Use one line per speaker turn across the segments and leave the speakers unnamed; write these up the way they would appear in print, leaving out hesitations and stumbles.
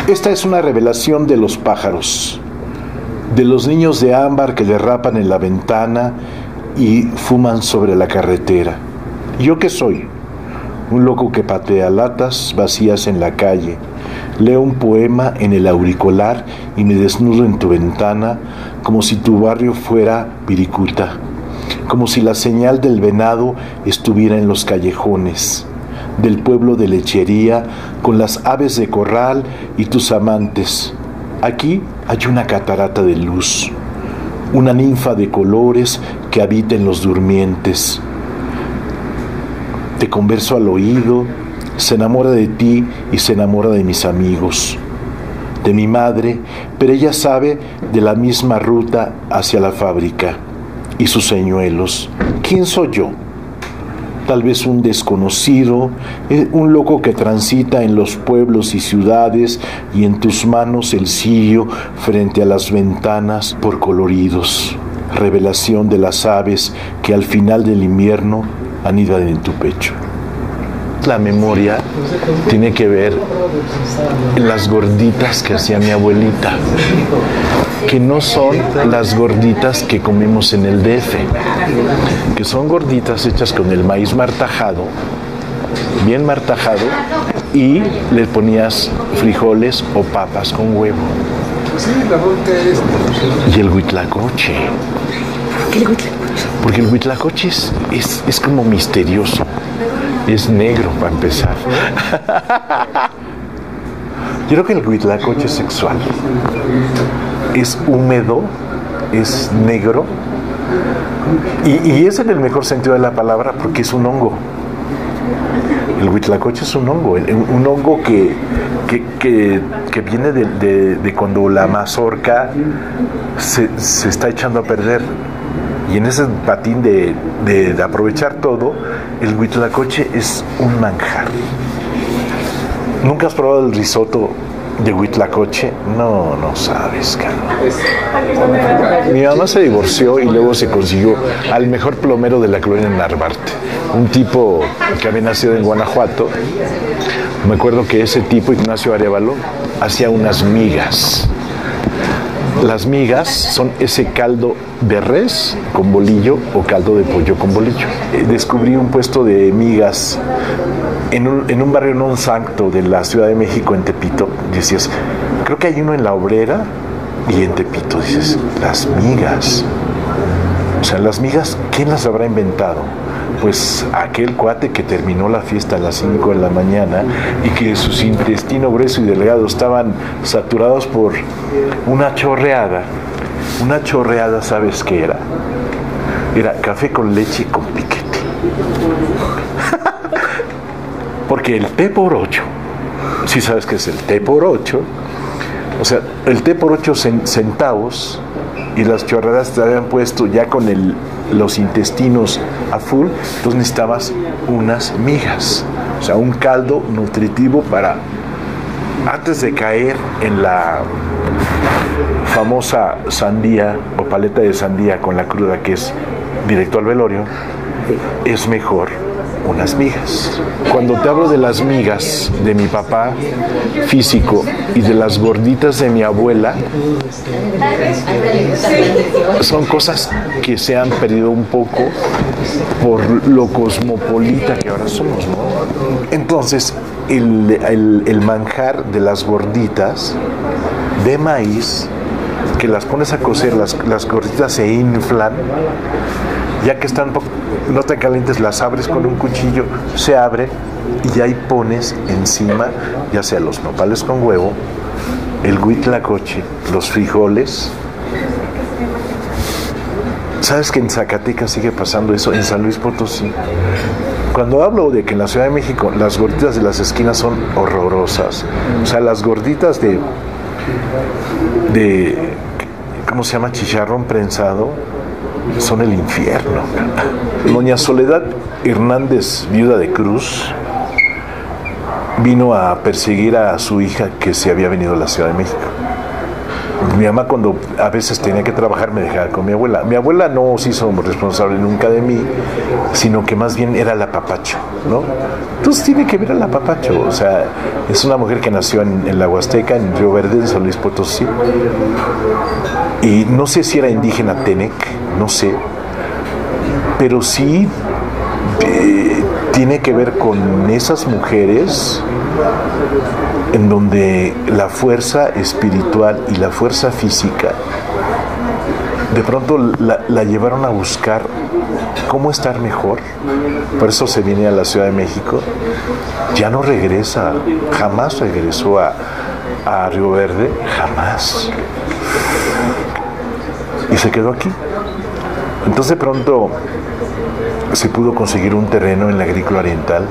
Esta es una revelación de los pájaros, de los niños de ámbar que derrapan en la ventana y fuman sobre la carretera. ¿Yo qué soy? Un loco que patea latas vacías en la calle. Leo un poema en el auricular y me desnudo en tu ventana como si tu barrio fuera Viricuta, como si la señal del venado estuviera en los callejones del pueblo de Lechería, con las aves de corral y tus amantes. Aquí hay una catarata de luz, una ninfa de colores que habita en los durmientes. Te converso al oído, se enamora de ti y se enamora de mis amigos, de mi madre, pero ella sabe de la misma ruta hacia la fábrica y sus señuelos. ¿Quién soy yo? Tal vez un desconocido, un loco que transita en los pueblos y ciudades y en tus manos el cirio frente a las ventanas por coloridos. Revelación de las aves que al final del invierno anidan en tu pecho. La memoria tiene que ver en las gorditas que hacía mi abuelita, que no son las gorditas que comemos en el DF, que son gorditas hechas con el maíz martajado, bien martajado, y le ponías frijoles o papas con huevo. Y el huitlacoche.
¿Qué el huitlacoche?
Porque el huitlacoche es como misterioso. Es negro, para empezar. Yo creo que el huitlacoche es sexual. Es húmedo, es negro. Y es en el mejor sentido de la palabra porque es un hongo. El huitlacoche es un hongo que viene de cuando la mazorca se está echando a perder. Y en ese patín de aprovechar todo, el huitlacoche es un manjar. ¿Nunca has probado el risotto de huitlacoche? No sabes, Carlos. Mi mamá se divorció y luego se consiguió al mejor plomero de la colonia Narvarte, un tipo que había nacido en Guanajuato. Me acuerdo que ese tipo, Ignacio Arévalo, hacía unas migas. Las migas son ese caldo de res con bolillo o caldo de pollo con bolillo. Descubrí un puesto de migas en un barrio non santo de la Ciudad de México, en Tepito. Decías, creo que hay uno en La Obrera y en Tepito. Dices, las migas. O sea, las migas, ¿quién las habrá inventado? Pues aquel cuate que terminó la fiesta a las 5 de la mañana y que sus intestino grueso y delgado estaban saturados por una chorreada. Una chorreada, ¿sabes qué era? Era café con leche con piquete. Porque el té por 8, si sabes qué es el té por 8, o sea, el té por 8 centavos y las chorreadas te habían puesto ya con los intestinos a full, entonces necesitabas unas migas, o sea, un caldo nutritivo para, antes de caer en la famosa sandía o paleta de sandía con la cruda que es directo al velorio, es mejor unas migas. Cuando te hablo de las migas de mi papá físico y de las gorditas de mi abuela, son cosas que se han perdido un poco por lo cosmopolita que ahora somos, ¿no? Entonces, el manjar de las gorditas de maíz, que las pones a cocer, las gorditas se inflan, ya que están no te calientes, las abres con un cuchillo, se abre y ahí pones encima, ya sea los nopales con huevo, el huitlacoche, los frijoles. ¿Sabes que en Zacatecas sigue pasando eso? En San Luis Potosí. Cuando hablo de que en la Ciudad de México las gorditas de las esquinas son horrorosas, o sea, las gorditas de ¿cómo se llama? Chicharrón prensado, son el infierno. Doña Soledad Hernández, viuda de Cruz, vino a perseguir a su hija que se había venido a la Ciudad de México. Mi mamá, cuando a veces tenía que trabajar, me dejaba con mi abuela. Mi abuela no se hizo responsable nunca de mí, sino que más bien era el apapacho, ¿no? Entonces tiene que ver al apapacho. O sea, es una mujer que nació en la Huasteca, en Río Verde, en San Luis Potosí. Y no sé si era indígena Tenec, no sé. Pero sí tiene que ver con esas mujeres en donde la fuerza espiritual y la fuerza física de pronto la llevaron a buscar cómo estar mejor. Por eso se viene a la Ciudad de México. Ya no regresa, jamás regresó a Río Verde, jamás. Y se quedó aquí. Entonces de pronto se pudo conseguir un terreno en la Agrícola Oriental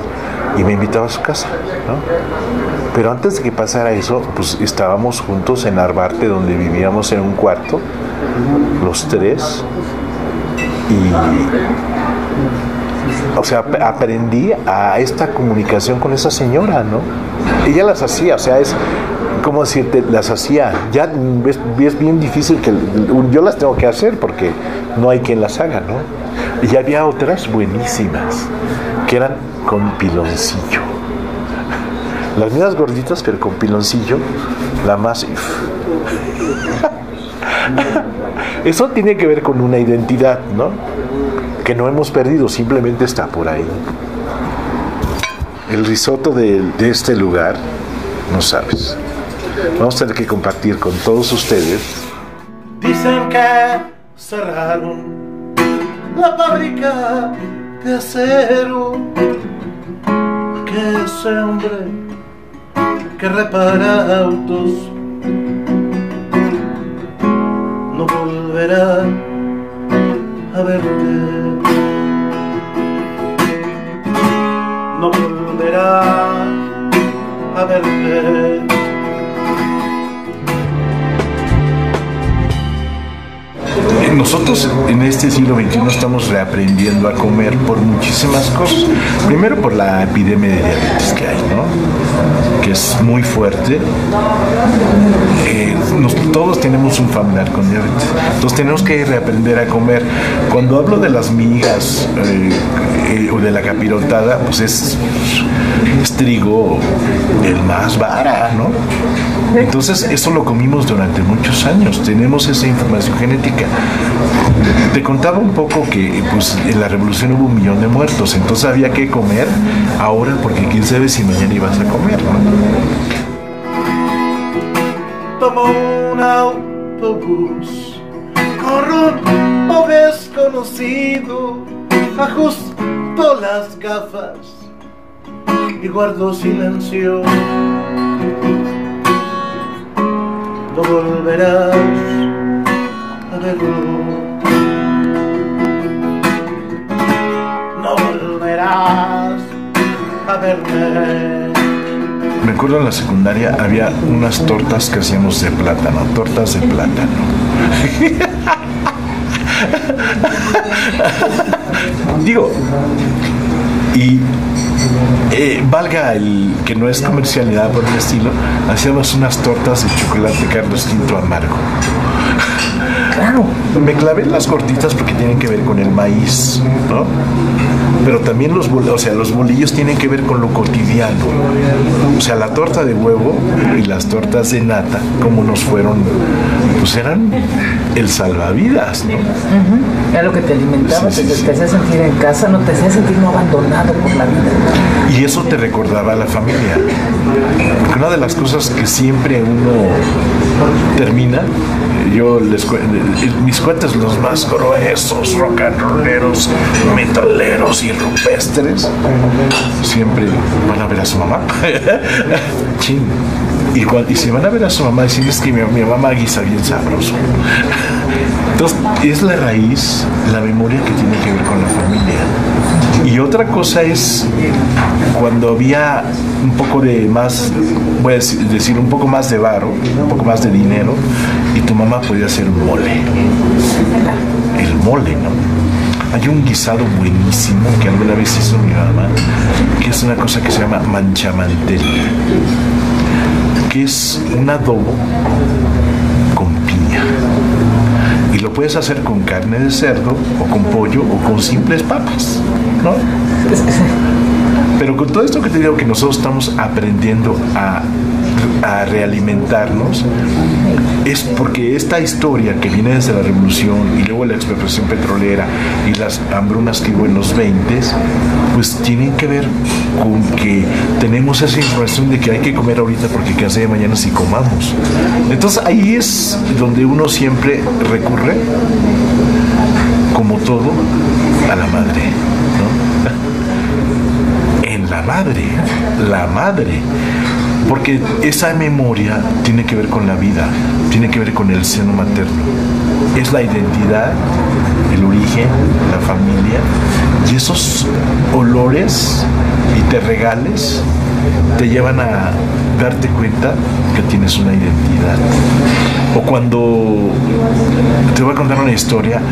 y me invitaba a su casa, ¿no? Pero antes de que pasara eso, pues estábamos juntos en Arbarte, donde vivíamos en un cuarto, los tres, y, o sea, aprendí a esta comunicación con esa señora, ¿no? Ella las hacía, o sea, es como decirte, las hacía. Ya es bien difícil que yo las tengo que hacer porque no hay quien las haga, ¿no? Y había otras buenísimas que eran con piloncillo. Las mismas gorditas, pero con piloncillo, la más. Eso tiene que ver con una identidad, ¿no? Que no hemos perdido, simplemente está por ahí. El risotto de este lugar, no sabes. Vamos a tener que compartir con todos ustedes.
Dicen que cerraron la fábrica de acero, que ese hombre que repara autos no volverá a verte, no volverá a verte.
Nosotros en este siglo XXI estamos reaprendiendo a comer por muchísimas cosas. Primero por la epidemia de diabetes que hay, ¿no? Que es muy fuerte. Todos tenemos un familiar con diabetes. Entonces tenemos que reaprender a comer. Cuando hablo de las migas o de la capirotada, pues es trigo el más vara, ¿no? Entonces eso lo comimos durante muchos años, tenemos esa información genética. Te contaba un poco que pues en la revolución hubo 1 millón de muertos, entonces había que comer ahora porque quién sabe si mañana ibas a comer, ¿no?
Tomó un autobús con rumbo desconocido, ajustó las gafas y guardó silencio. No volverás a verlo, no volverás a verme.
Me acuerdo en la secundaria había unas tortas que hacíamos de plátano, tortas de plátano. Digo, y valga el que no es comercial ni nada por el estilo, hacíamos unas tortas de chocolate Carlos V amargo. Claro, me clavé en las gorditas porque tienen que ver con el maíz, ¿no? Pero también los bolillos tienen que ver con lo cotidiano. O sea, la torta de huevo y las tortas de nata, como nos fueron, pues eran el salvavidas, ¿no?
Era lo que te alimentaba, te hacía sentir en casa, no te hacía sentir no abandonado por la vida.
Y eso te recordaba a la familia. Porque una de las cosas que siempre uno termina, mis cuates los más gruesos, rock and rolleros, metaleros y rupestres, siempre van a ver a su mamá. Chin. Y si van a ver a su mamá, decirles que mi mamá guisa bien sabroso. Entonces, es la raíz, la memoria que tiene que ver con la familia. Y otra cosa es cuando había un poco de más, voy a decir, un poco más de varo, un poco más de dinero, y tu mamá podía hacer un mole. El mole, ¿no? Hay un guisado buenísimo que alguna vez hizo mi mamá, que es una cosa que se llama manchamantel, que es un adobo con piña. leña. Y lo puedes hacer con carne de cerdo, o con pollo, o con simples papas, ¿no? Pero con todo esto que te digo, que nosotros estamos aprendiendo a realimentarnos, es porque esta historia que viene desde la revolución y luego la expropiación petrolera y las hambrunas que hubo en los 20s, pues tienen que ver con que tenemos esa información de que hay que comer ahorita porque qué hace de mañana si comamos. Entonces ahí es donde uno siempre recurre, como todo, a la madre, ¿no? En la madre. Porque esa memoria tiene que ver con la vida, tiene que ver con el seno materno. Es la identidad, el origen, la familia. Y esos olores y te regales te llevan a darte cuenta que tienes una identidad. O cuando te voy a contar una historia.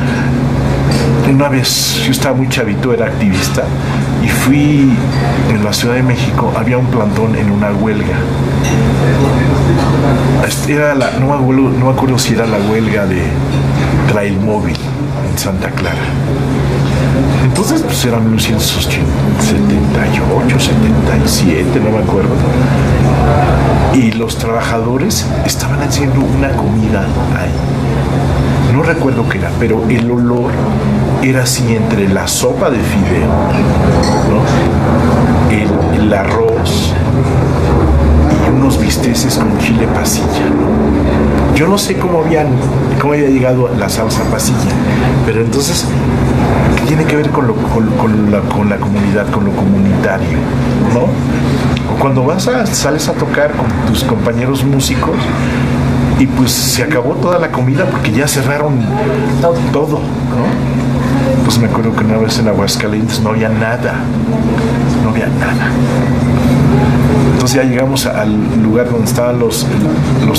Una vez yo estaba muy chavito, era activista, y fui en la Ciudad de México, había un plantón en una huelga. No me acuerdo si era la huelga de Trailmóvil en Santa Clara. Entonces pues era 1978, 77, no me acuerdo. Y los trabajadores estaban haciendo una comida ahí. No recuerdo qué era, pero el olor era así entre la sopa de fideo, ¿no? el arroz y unos bisteces con chile pasilla, ¿no? Yo no sé cómo había llegado la salsa pasilla, pero entonces tiene que ver con la comunidad, con lo comunitario, ¿no? O cuando sales a tocar con tus compañeros músicos, y pues se acabó toda la comida porque ya cerraron todo, ¿no? Pues me acuerdo que una vez en Aguascalientes no había nada. Entonces ya llegamos al lugar donde estaban los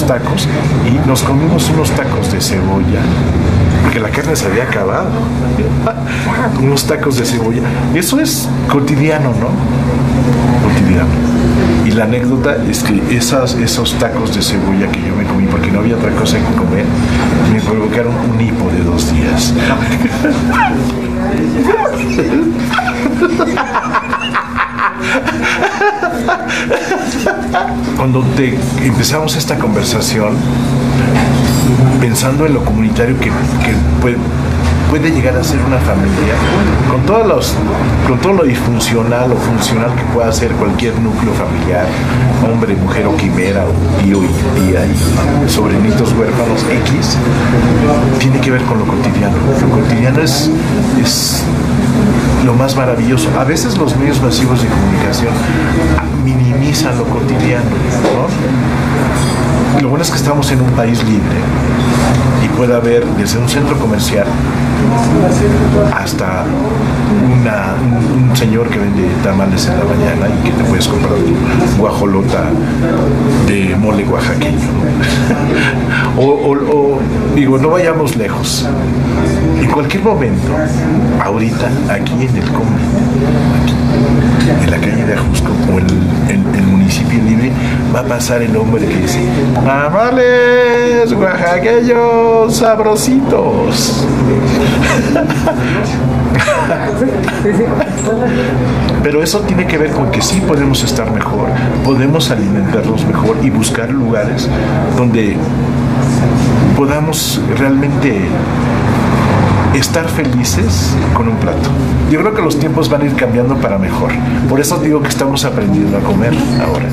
tacos y nos comimos unos tacos de cebolla, porque la carne se había acabado. Unos tacos de cebolla. Y eso es cotidiano, ¿no? Cotidiano. Y la anécdota es que esos tacos de cebolla que yo me comí, porque no había otra cosa que comer, me provocaron un hipo de 2 días. Cuando empezamos esta conversación, pensando en lo comunitario que puede llegar a ser una familia, con todo lo disfuncional o funcional que pueda ser cualquier núcleo familiar, hombre, mujer o quimera, o tío y tía y sobrinitos huérfanos X, tiene que ver con lo cotidiano. Lo cotidiano es lo más maravilloso. A veces los medios masivos de comunicación minimizan lo cotidiano, ¿no? Lo bueno es que estamos en un país libre y puede haber desde un centro comercial hasta un señor que vende tamales en la mañana y que te puedes comprar tu guajolota de mole oaxaqueño. o digo, no vayamos lejos. En cualquier momento, ahorita, aquí en el Combi, aquí, en la calle de Ajusco o en el municipio libre, va a pasar el hombre que dice: tamales oaxaqueños sabrositos. Pero eso tiene que ver con que sí podemos estar mejor, podemos alimentarnos mejor y buscar lugares donde podamos realmente estar felices con un plato. Yo creo que los tiempos van a ir cambiando para mejor. Por eso digo que estamos aprendiendo a comer ahora.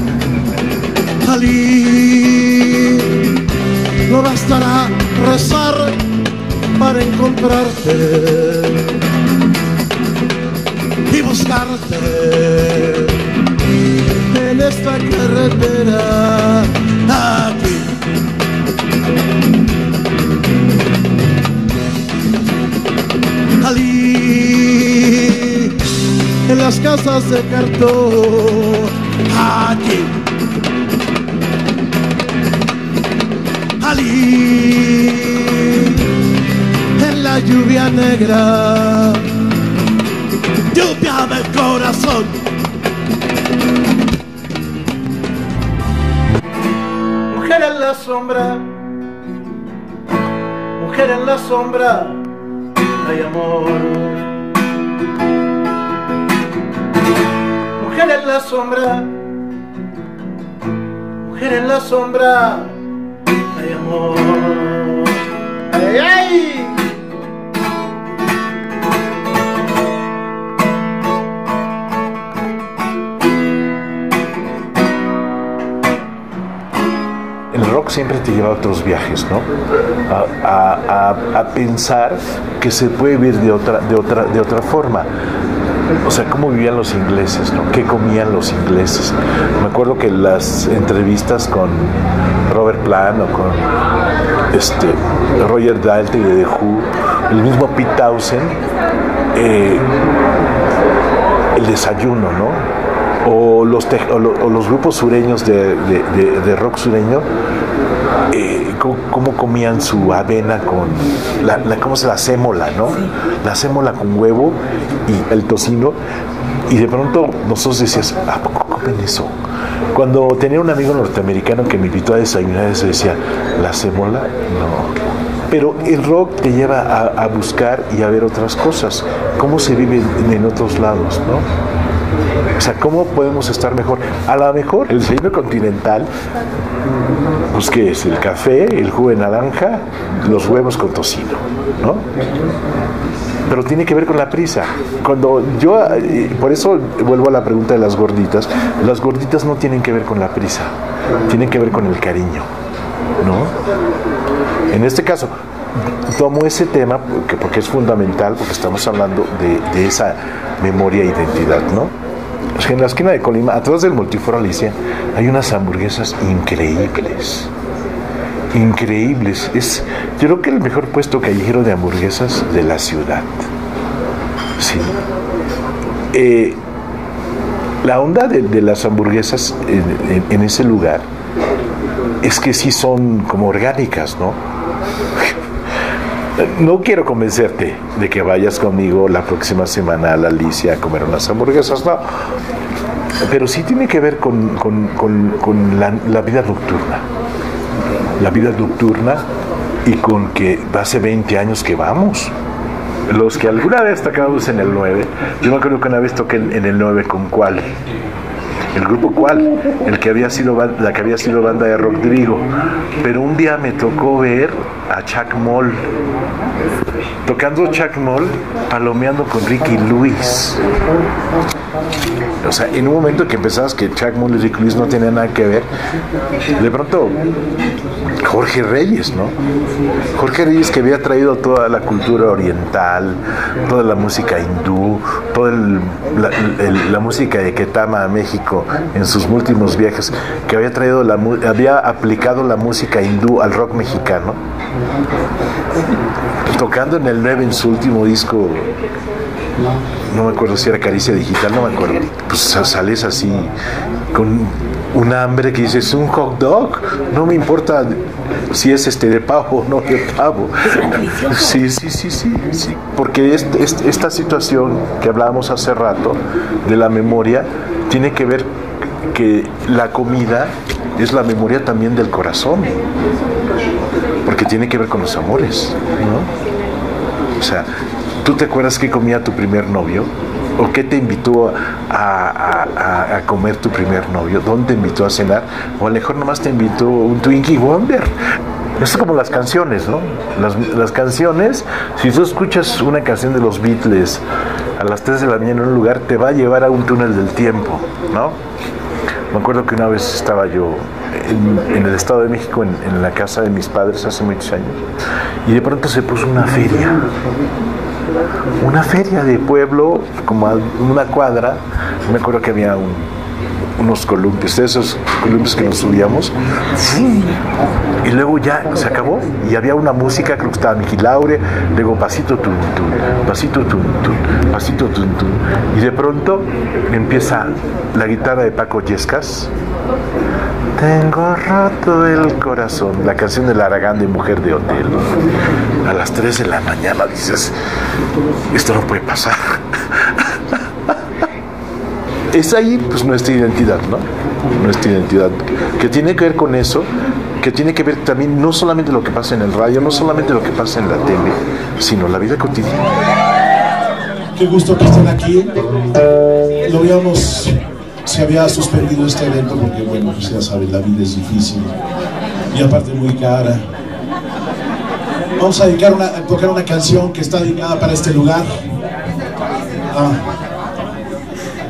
Ali, no bastará rezar para encontrarte y buscarte en esta carretera aquí. Ali, en las casas de cartón aquí. Ali, en la lluvia negra, lluvia del corazón.
Mujer en la sombra,
mujer en la sombra, hay amor. Mujer en la sombra, mujer en la sombra, hay amor. ¡Ay, ay!
El rock siempre te lleva a otros viajes, ¿no? A pensar que se puede vivir de otra forma. O sea, cómo vivían los ingleses, ¿no? ¿Qué comían los ingleses? Me acuerdo que las entrevistas con Robert Plant o con Roger Daltrey de The Who, el mismo Pete Townshend, el desayuno, ¿no? O los grupos sureños de rock sureño, cómo comían su avena con la sémola, ¿no? La sémola con huevo y el tocino, y de pronto nosotros decías, ¿a poco comen eso? Cuando tenía un amigo norteamericano que me invitó a desayunar eso, decía, ¿la sémola? No. Pero el rock te lleva a buscar y a ver otras cosas, cómo se vive en otros lados, ¿no? O sea, ¿cómo podemos estar mejor? A lo mejor el desayuno continental, pues ¿qué es? El café, el jugo de naranja, los huevos con tocino, ¿no? Pero tiene que ver con la prisa. Cuando yo, por eso vuelvo a la pregunta de las gorditas no tienen que ver con la prisa, tienen que ver con el cariño, ¿no? En este caso, tomo ese tema porque es fundamental, porque estamos hablando de esa memoria e identidad, ¿no? En la esquina de Colima, atrás del Multiforo Alicia, hay unas hamburguesas increíbles. Increíbles. Es, yo creo que el mejor puesto callejero de hamburguesas de la ciudad. Sí. La onda de las hamburguesas en ese lugar es que sí son como orgánicas, ¿no? No quiero convencerte de que vayas conmigo la próxima semana a la Alicia a comer unas hamburguesas, no. Pero sí tiene que ver con la vida nocturna. La vida nocturna, y con que hace 20 años que vamos. Los que alguna vez tocamos en el 9, yo me acuerdo que una vez toqué en el 9 con ¿cuál? El grupo ¿cuál? La que había sido banda de Rodrigo. Pero un día me tocó ver a Chuck Moll, tocando Chuck Moll, palomeando con Ricky Lewis. O sea, en un momento que pensabas que Chuck Moll y Ricky Lewis no tenían nada que ver, de pronto Jorge Reyes, ¿no? Jorge Reyes, que había traído toda la cultura oriental, toda la música hindú, toda la música de Ketama a México en sus últimos viajes, que había aplicado la música hindú al rock mexicano, tocando en el 9 en su último disco. No me acuerdo si era Caricia Digital, no me acuerdo. Pues sales así con un hambre que dices, un hot dog, no me importa si es de pavo o no de pavo. Sí, porque esta situación que hablábamos hace rato de la memoria tiene que ver que la comida es la memoria también del corazón, porque tiene que ver con los amores, ¿no? O sea, ¿tú te acuerdas qué comía tu primer novio? ¿O qué te invitó a comer tu primer novio? ¿Dónde te invitó a cenar? O a lo mejor nomás te invitó un Twinkie Wonder. Es como las canciones, ¿no? Las canciones, si tú escuchas una canción de los Beatles a las 3 de la mañana en un lugar, te va a llevar a un túnel del tiempo, ¿no? Me acuerdo que una vez estaba yo en el Estado de México, en la casa de mis padres hace muchos años, y de pronto se puso una feria de pueblo, como a una cuadra. Me acuerdo que había unos columpios, esos columpios que nos subíamos, y luego ya se acabó, y había una música, creo que estaba Miki Laure, luego pasito tun tun, pasito tun tun, pasito tun tun, y de pronto empieza la guitarra de Paco Yescas. Tengo roto el corazón, la canción del Aragán de Mujer de Hotel. A las 3 de la mañana dices, esto no puede pasar. Es ahí pues nuestra identidad, ¿no? Nuestra identidad, que tiene que ver con eso, que tiene que ver también no solamente lo que pasa en el radio, no solamente lo que pasa en la tele, sino la vida cotidiana.
Qué gusto que estén aquí. Lo habíamos, se había suspendido este evento porque, bueno, pues ya saben, la vida es difícil y aparte muy cara. Vamos a tocar una canción que está dedicada para este lugar.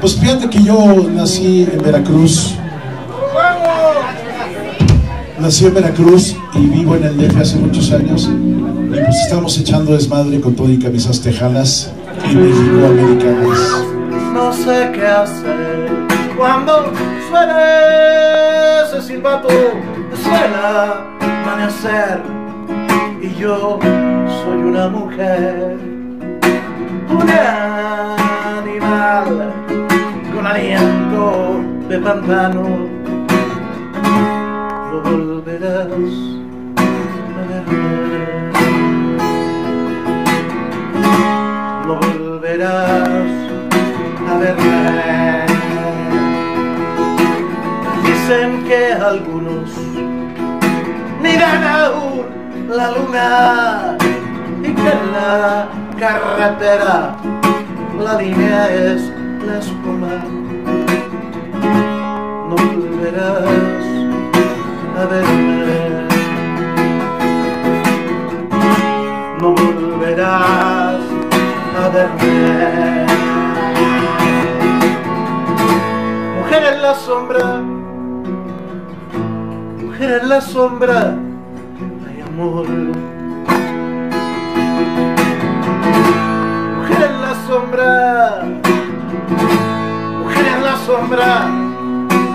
Pues fíjate que yo nací en Veracruz. Nací en Veracruz y vivo en el DF hace muchos años. Y pues estamos echando desmadre con todo y camisas tejanas y mexicoamericanas.
No sé qué hacer cuando suene ese silbato, suena amanecer y yo soy una mujer, un animal con aliento de pantano. No volverás a verme, no volverás a verme. Dicen que algunos miran aún la luna y que en la carretera la línea es la espuma. No volverás a verme, no volverás a verme. Mujer en la sombra, mujer en la sombra, hay amor. Mujer en la sombra, mujer en la sombra,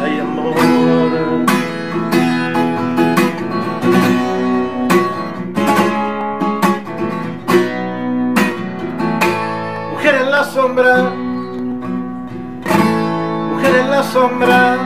hay amor. Mujer en la sombra, mujer en la sombra,